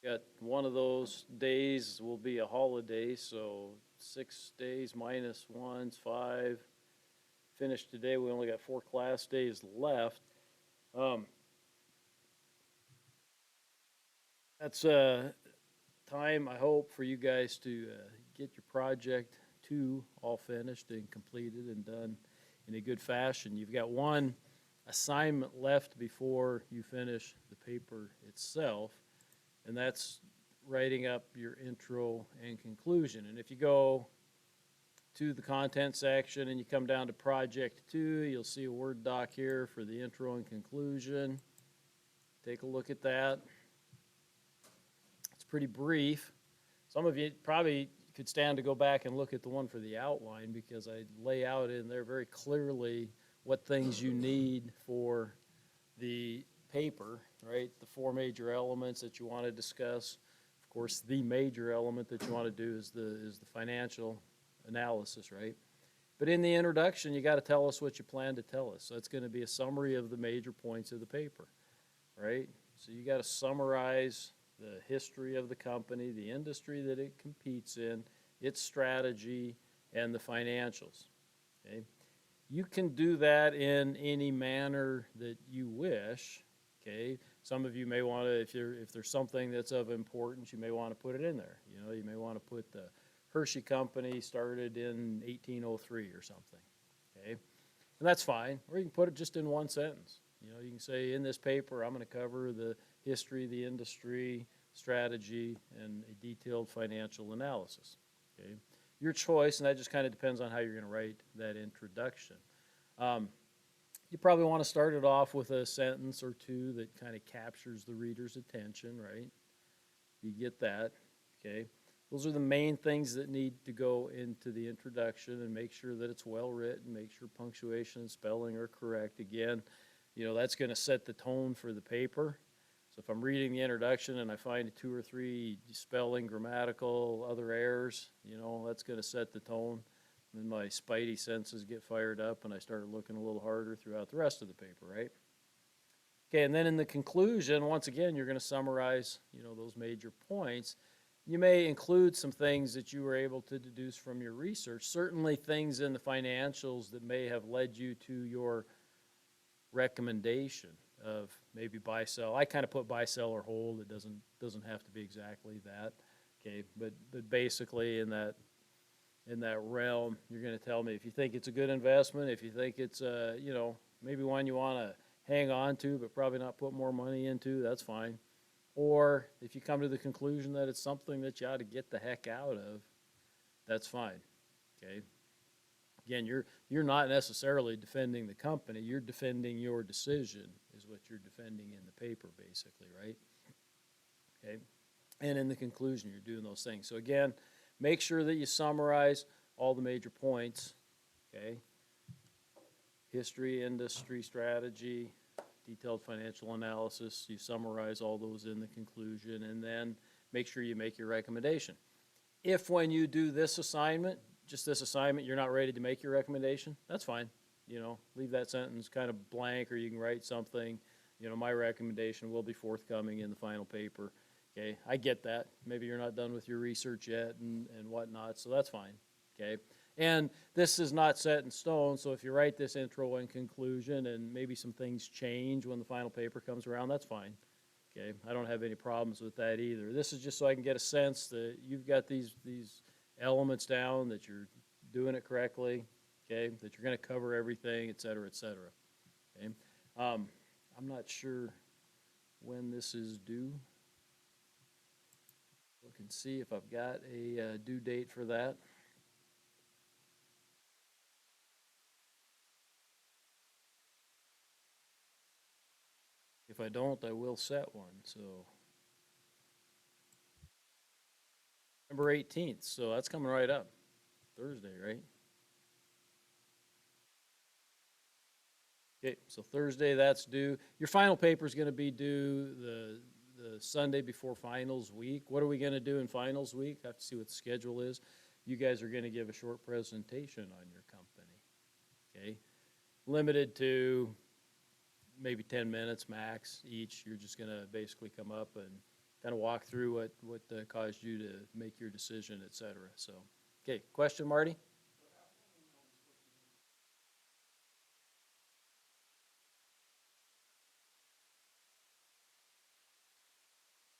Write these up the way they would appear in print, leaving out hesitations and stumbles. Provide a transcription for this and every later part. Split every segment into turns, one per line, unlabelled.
Got one of those days will be a holiday, so 6 days minus one's 5. Finished today, we only got 4 class days left. Um, that's time, I hope, for you guys to get your project two all finished and completed and done in a good fashion. You've got one assignment left before you finish the paper itself, and that's writing up your intro and conclusion. And if you go to the content section and you come down to project two, you'll see a Word doc here for the intro and conclusion. Take a look at that. It's pretty brief. Some of you probably could stand to go back and look at the one for the outline because I lay out in there very clearly what things you need for the paper, right? The 4 major elements that you want to discuss. Of course, the major element that you want to do is the financial analysis, right? But in the introduction, you got to tell us what you plan to tell us. So it's going to be a summary of the major points of the paper, right? So you got to summarize the history of the company, the industry that it competes in, its strategy, and the financials. Okay? You can do that in any manner that you wish. Okay? Some of you may want to, if there's something that's of importance, you may want to put it in there. You know, you may want to put the Hershey Company started in 1803 or something. Okay? And that's fine. Or you can put it just in one sentence. You know, you can say in this paper, I'm going to cover the history, the industry, strategy, and a detailed financial analysis. Okay, your choice, and that just kind of depends on how you're going to write that introduction. Um, you probably want to start it off with a sentence or two that kind of captures the reader's attention, right? You get that, okay? Those are the main things that need to go into the introduction, and make sure that it's well written, make sure punctuation and spelling are correct. Again, you know, that's going to set the tone for the paper. So if I'm reading the introduction and I find 2 or 3 spelling, grammatical, other errors, you know, that's going to set the tone. Then my spidey senses get fired up and I start looking a little harder throughout the rest of the paper, right? Okay, and then in the conclusion, once again, you're going to summarize, you know, those major points. You may include some things that you were able to deduce from your research, certainly things in the financials that may have led you to your recommendation of maybe buy, sell. I kind of put buy, sell, or hold. It doesn't have to be exactly that. Okay, but basically in that realm, you're going to tell me if you think it's a good investment, if you think it's you know, maybe one you want to hang on to but probably not put more money into, that's fine. Or if you come to the conclusion that it's something that you ought to get the heck out of, that's fine. Okay. Again, you're not necessarily defending the company. You're defending your decision, is what you're defending in the paper, basically, right? Okay. And in the conclusion, you're doing those things. So again, make sure that you summarize all the major points. Okay. History, industry, strategy, detailed financial analysis. You summarize all those in the conclusion, and then make sure you make your recommendation. If when you do this assignment, just this assignment, you're not ready to make your recommendation, that's fine. You know, leave that sentence kind of blank, or you can write something, you know, my recommendation will be forthcoming in the final paper. Okay, I get that. Maybe you're not done with your research yet and whatnot, so that's fine. Okay, and this is not set in stone, so if you write this intro and conclusion and maybe some things change when the final paper comes around, that's fine. Okay, I don't have any problems with that either. This is just so I can get a sense that you've got these elements down, that you're doing it correctly, okay, that you're going to cover everything, et cetera, et cetera. Okay, I'm not sure when this is due. Look and see if I've got a due date for that. If I don't, I will set one. So November 18th. So that's coming right up. Thursday, right? Okay, so Thursday that's due. Your final paper is going to be due the Sunday before finals week. What are we going to do in finals week? I have to see what the schedule is. You guys are going to give a short presentation on your company. Okay, limited to maybe 10 minutes max each. You're just going to basically come up and kind of walk through what caused you to make your decision, et cetera. So, okay, question, Marty?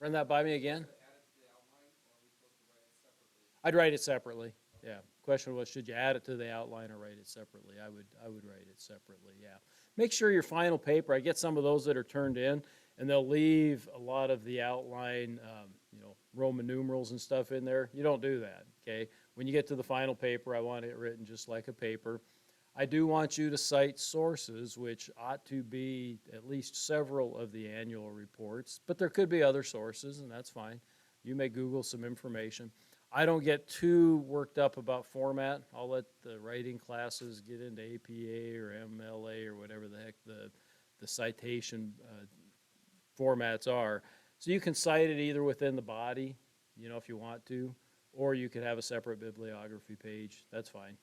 Run that by me again. I'd write it separately, yeah. Question was, should you add it to the outline or write it separately? I would write it separately, yeah. Make sure your final paper, I get some of those that are turned in, and they'll leave a lot of the outline, Roman numerals and stuff in there. You don't do that, okay? When you get to the final paper, I want it written just like a paper. I do want you to cite sources, which ought to be at least several of the annual reports, but there could be other sources, and that's fine. You may Google some information. I don't get too worked up about format. I'll let the writing classes get into APA or MLA or whatever the heck the citation formats are. So you can cite it either within the body, if you want to, or you could have a separate bibliography page. That's fine.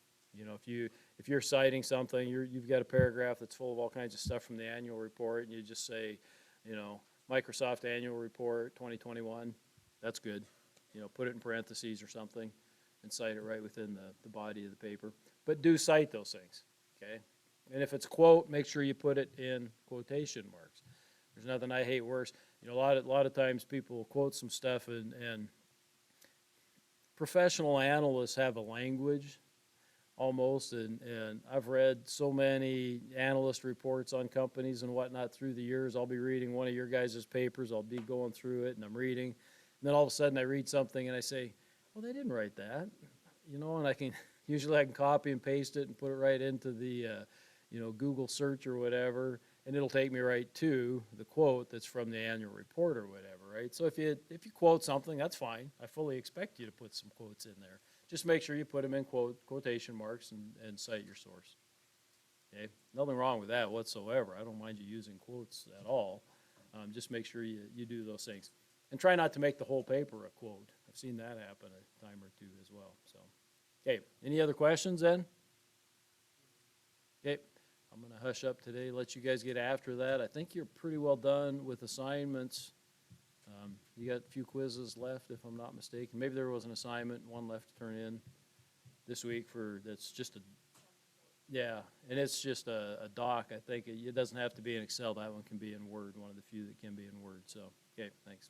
If you're citing something, you've got a paragraph that's full of all kinds of stuff from the annual report, and you just say, Microsoft Annual Report 2021, that's good. Put it in parentheses or something and cite it right within the body of the paper. But do cite those things, okay? And if it's a quote, make sure you put it in quotation marks. There's nothing I hate worse. A lot of times people quote some stuff and professional analysts have a language almost, and I've read so many analyst reports on companies and whatnot through the years. I'll be reading one of your guys' papers, I'll be going through it, and I'm reading, and then all of a sudden I read something and I say, well, they didn't write that, and usually I can copy and paste it and put it right into the, Google search or whatever, and it'll take me right to the quote that's from the annual report or whatever, right? So if you quote something, that's fine. I fully expect you to put some quotes in there. Just make sure you put them in quotation marks and cite your source. Okay, nothing wrong with that whatsoever. I don't mind you using quotes at all. Just make sure you do those things. And try not to make the whole paper a quote. I've seen that happen a time or two as well. So, okay, any other questions then? Okay, I'm going to hush up today, let you guys get after that. I think you're pretty well done with assignments. You got a few quizzes left, if I'm not mistaken. Maybe there was an assignment, one left to turn in this week that's just yeah, and it's just a doc. I think it doesn't have to be in Excel. That one can be in Word, one of the few that can be in Word. So, okay, thanks.